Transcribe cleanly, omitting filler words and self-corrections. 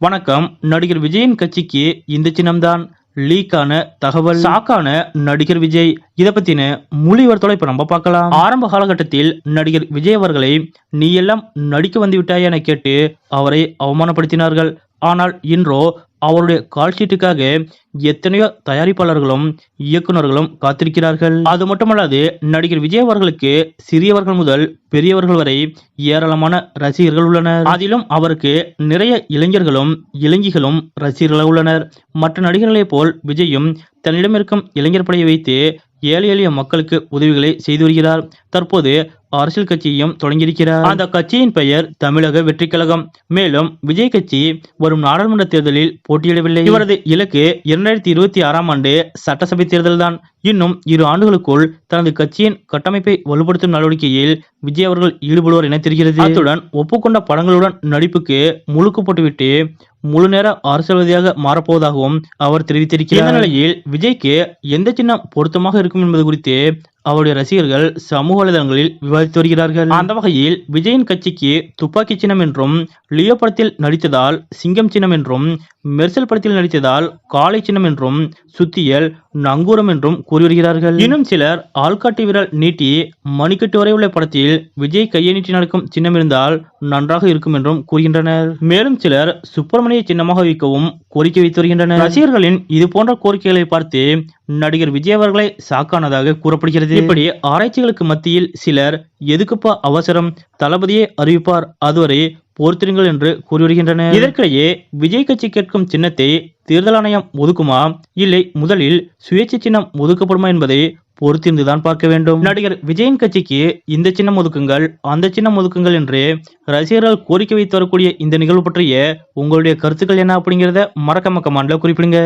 வணக்கம். நடிகர் விஜயின் கட்சிக்கு இந்த சின்னம்தான் லீக்கான தகவல். ஷாக்கான நடிகர் விஜய். இத பத்தின முழு விவரத்தோட இப்ப நம்ம பார்க்கலாம். ஆரம்ப காலகட்டத்தில் நடிகர் விஜய் அவர்களை நீ எல்லாம் நடிக்க வந்து விட்டாய் என கேட்டு அவரை அவமானப்படுத்தினார்கள். ஆனால் இன்றோ அவருடைய கால்ஷீட்டுக்காக எத்தனையோ தயாரிப்பாளர்களும் இயக்குநர்களும் காத்திருக்கிறார்கள். அது மட்டுமல்லாது நடிகர் விஜய் அவர்களுக்கு சிறியவர்கள் முதல் பெரியவர்கள் வரை ஏராளமான ரசிகர்கள் உள்ளனர். அதிலும் அவருக்கு நிறைய இளைஞர்களும் இளைஞிகளும் ரசிகர்கள் உள்ளனர். மற்ற நடிகர்களைப் போல் விஜயும் தன்னிடம் இருக்கும் இளைஞர் படையை வைத்து ஏழை எளிய மக்களுக்கு உதவிகளை செய்து வருகிறார். தற்போது அரசியல் கட்சியையும் தொடங்கியிருக்கிறார். அந்த கட்சியின் பெயர் தமிழக வெற்றி கழகம். மேலும் விஜய் கட்சி வரும் நாடாளுமன்ற தேர்தலில் போட்டியிடவில்லை. இவரது இலக்கு 2026ஆம் ஆண்டு சட்டசபை தேர்தல் தான். இன்னும் 2 ஆண்டுகளுக்குள் தனது கட்சியின் கட்டமைப்பை வலுப்படுத்தும் நடவடிக்கையில் விஜய் அவர்கள் ஈடுபடுவார் என தெரிகிறது. அத்துடன் ஒப்புக்கொண்ட படங்களுடன் நடிப்புக்கு முழுக்கு போட்டுவிட்டு முழு நேர அரசியல்வாதியாக மாறப்போவதாகவும் அவர் தெரிவித்திருக்கிறார். இந்த நிலையில் விஜய்க்கு எந்த சின்னம் பொருத்தமாக இருக்கும் என்பது குறித்து அவருடைய ரசிகர்கள் சமூக வலைதளங்களில் விவாதித்து வருகிறார்கள். அந்த வகையில் விஜயின் கட்சிக்கு துப்பாக்கி சின்னம் என்றும், லியோ படத்தில் நடித்ததால் சிங்கம் சின்னம் என்றும், மெர்சல் படத்தில் நடித்ததால் காளை சின்னம் என்றும், சுத்தியல் நங்கூரம் என்றும் கூறி வருகிறார்கள். இன்னும் சிலர் ஆள்காட்டி விரல் நீட்டி மணிக்கட்டு வரை உள்ள படத்தில் விஜய் கையை நீட்டி நடக்கும் சின்னம் இருந்தால் நன்றாக இருக்கும் என்றும் கூறுகின்றனர். மேலும் சிலர் சுப்பிரமணிய சின்னமாக வைக்கவும் கோரிக்கை வைத்து வருகின்றனர். ரசிகர்களின் இது போன்ற கோரிக்கைகளை பார்த்து நடிகர் விஜய் அவர்களை சாக்கானதாக கூறப்படுகிறது. இப்படி ஆராய்ச்சிகளுக்கு மத்தியில் சிலர் எதுக்குப்பா அவசரம், தளபதியே அறிவிப்பார், அதுவரை பொறுத்திருங்கள் என்று கூறி வருகின்றனர். இதற்கிடையே விஜய் கட்சி கேட்கும் சின்னத்தை தேர்தல் ஆணையம் ஒதுக்குமா, இல்லை முதலில் சுயேட்சை சின்னம் ஒதுக்கப்படுமா என்பதை பொறுத்திருந்துதான் பார்க்க வேண்டும். நடிகர் விஜயின் கட்சிக்கு இந்த சின்னம் ஒதுக்குங்கள், அந்த சின்னம் ஒதுக்குங்கள் என்று ரசிகர்கள் கோரிக்கை வைத்து வரக்கூடிய இந்த நிகழ்வு பற்றிய உங்களுடைய கருத்துக்கள் என்ன அப்படிங்கிறத மறக்காம கமெண்ட்ல குறிப்பிடுங்க.